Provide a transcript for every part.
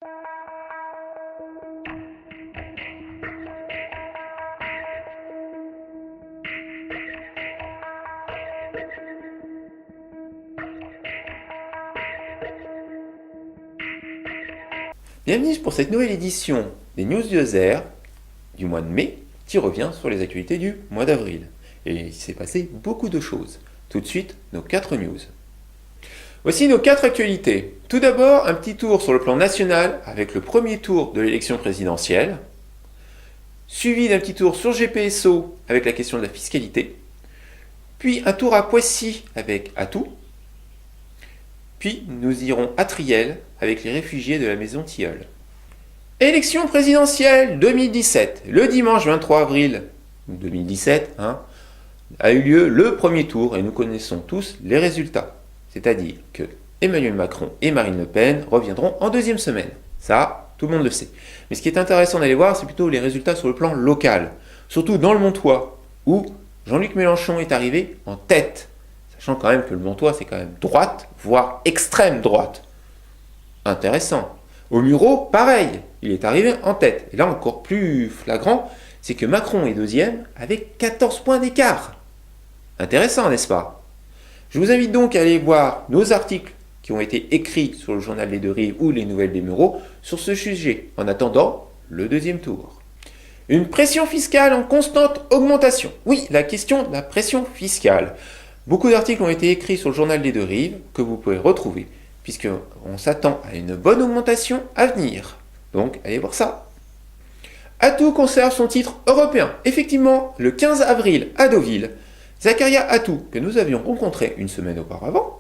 Bienvenue pour cette nouvelle édition des News du Laser du mois de mai qui revient sur les actualités du mois d'avril. Et il s'est passé beaucoup de choses. Tout de suite, nos 4 news. Voici nos 4 actualités. Tout d'abord, un petit tour sur le plan national avec le premier tour de l'élection présidentielle, suivi d'un petit tour sur GPSO avec la question de la fiscalité, puis un tour à Poissy avec Atout, puis nous irons à Triel avec les réfugiés de la maison Tilleul. Élection présidentielle 2017. Le dimanche 23 avril 2017 a eu lieu le premier tour et nous connaissons tous les résultats. C'est-à-dire que Emmanuel Macron et Marine Le Pen reviendront en deuxième semaine. Ça, tout le monde le sait. Mais ce qui est intéressant d'aller voir, c'est plutôt les résultats sur le plan local. Surtout dans le Montois, où Jean-Luc Mélenchon est arrivé en tête. Sachant quand même que le Montois, c'est quand même droite, voire extrême droite. Intéressant. Au Mureau, pareil, il est arrivé en tête. Et là, encore plus flagrant, c'est que Macron est deuxième avec 14 points d'écart. Intéressant, n'est-ce pas? Je vous invite donc à aller voir nos articles qui ont été écrits sur le journal Les Deux Rives ou les Nouvelles des Mureaux sur ce sujet, en attendant le deuxième tour. Une pression fiscale en constante augmentation. Oui, la question de la pression fiscale. Beaucoup d'articles ont été écrits sur le journal des Deux Rives que vous pouvez retrouver, puisqu'on s'attend à une bonne augmentation à venir. Donc, allez voir ça. Atout conserve son titre européen. Effectivement, le 15 avril à Deauville, Zakaria Atout, que nous avions rencontré une semaine auparavant,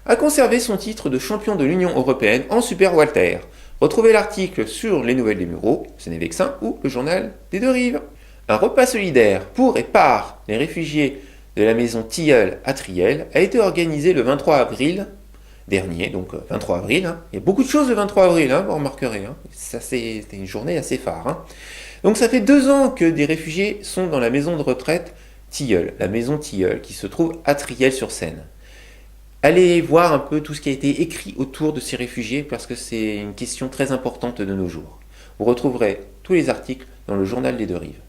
a conservé son titre de champion de l'Union européenne en Super Walter. Retrouvez l'article sur les Nouvelles des Mureaux, Sénévexin ou le journal des Deux Rives. Un repas solidaire pour et par les réfugiés de la maison Tilleul à Triel a été organisé le 23 avril dernier, donc 23 avril. Il y a beaucoup de choses le 23 avril, vous remarquerez. Ça, c'était une journée assez phare. Donc ça fait 2 ans que des réfugiés sont dans la maison de retraite Tilleul, la maison Tilleul, qui se trouve à Triel-sur-Seine. Allez voir un peu tout ce qui a été écrit autour de ces réfugiés, parce que c'est une question très importante de nos jours. Vous retrouverez tous les articles dans le journal des Deux Rives.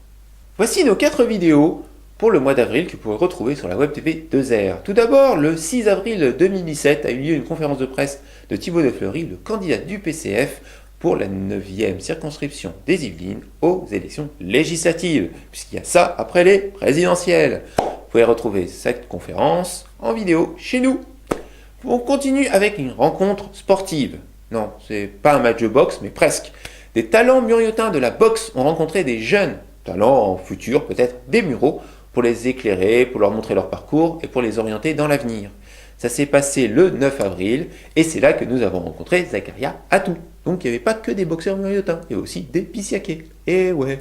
Voici nos 4 vidéos pour le mois d'avril que vous pourrez retrouver sur la web TV 2R. Tout d'abord, le 6 avril 2017 a eu lieu une conférence de presse de Thibault de Fleury, le candidat du PCF pour la 9e circonscription des Yvelines aux élections législatives, puisqu'il y a ça après les présidentielles. Vous pouvez retrouver cette conférence en vidéo chez nous. On continue avec une rencontre sportive. Non, c'est pas un match de boxe, mais presque. Des talents muriotins de la boxe ont rencontré des jeunes talents futurs, peut-être des Mureaux, pour les éclairer, pour leur montrer leur parcours et pour les orienter dans l'avenir. Ça s'est passé le 9 avril et c'est là que nous avons rencontré Zakaria Atout. Donc il n'y avait pas que des boxeurs muriotins, il y avait aussi des pissiaqués. Et ouais.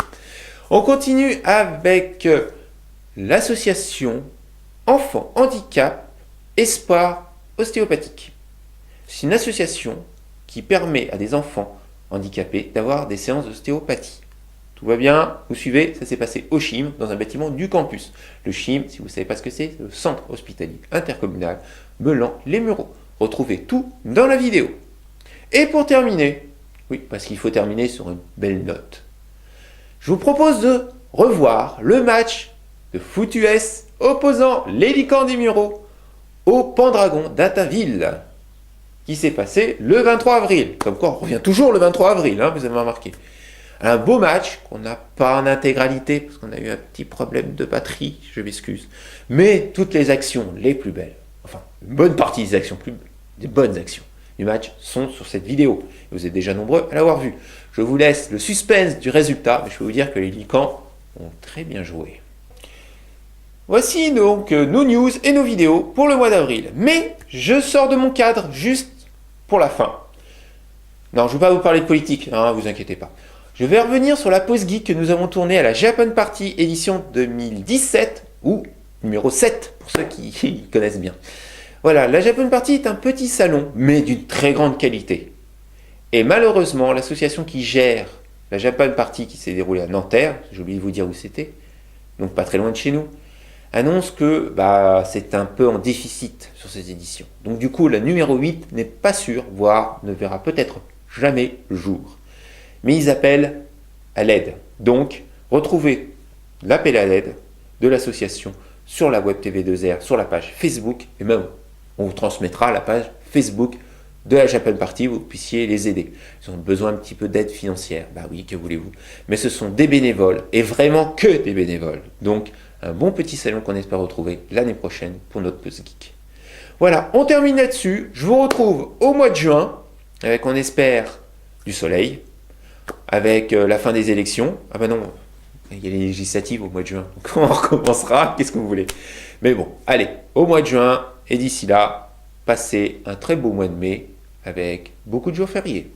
On continue avec l'association Enfants Handicap Espoir Ostéopathique. C'est une association qui permet à des enfants handicapés d'avoir des séances d'ostéopathie. Tout va bien, vous suivez, ça s'est passé au CHIM, dans un bâtiment du campus. Le CHIM, si vous ne savez pas ce que c'est le Centre Hospitalier Intercommunal Melan-les Mureaux. Retrouvez tout dans la vidéo. Et pour terminer, oui, parce qu'il faut terminer sur une belle note, je vous propose de revoir le match de foot US opposant les Licans des Mureaux au Pendragon d'Attaville, qui s'est passé le 23 avril. Comme quoi, on revient toujours le 23 avril, vous avez remarqué. Un beau match qu'on n'a pas en intégralité parce qu'on a eu un petit problème de batterie, je m'excuse. Mais toutes les actions les plus belles, enfin une bonne partie des actions des bonnes actions du match sont sur cette vidéo. Vous êtes déjà nombreux à l'avoir vu. Je vous laisse le suspense du résultat, mais je peux vous dire que les Licans ont très bien joué. Voici donc nos news et nos vidéos pour le mois d'avril. Mais je sors de mon cadre juste pour la fin. Non, je ne vais pas vous parler de politique, vous inquiétez pas. Je vais revenir sur la pause geek que nous avons tournée à la Japan Party édition 2017, ou numéro 7 pour ceux qui connaissent bien. Voilà, la Japan Party est un petit salon, mais d'une très grande qualité. Et malheureusement, l'association qui gère la Japan Party qui s'est déroulée à Nanterre, j'ai oublié de vous dire où c'était, donc pas très loin de chez nous, annonce que c'est un peu en déficit sur ces éditions. Donc du coup, la numéro 8 n'est pas sûre, voire ne verra peut-être jamais jour. Mais ils appellent à l'aide. Donc, retrouvez l'appel à l'aide de l'association sur la Web TV2R, sur la page Facebook, et même on vous transmettra la page Facebook de la Japan Party, vous puissiez les aider. Ils ont besoin un petit peu d'aide financière, bah oui, que voulez-vous. Mais ce sont des bénévoles, et vraiment que des bénévoles. Donc, un bon petit salon qu'on espère retrouver l'année prochaine pour notre Buzz Geek. Voilà, on termine là-dessus. Je vous retrouve au mois de juin, avec, on espère, du soleil, avec la fin des élections. Ah ben non, il y a les législatives au mois de juin, donc on recommencera, qu'est-ce que vous voulez. Mais bon, allez, au mois de juin, et d'ici là, passez un très beau mois de mai, avec beaucoup de jours fériés.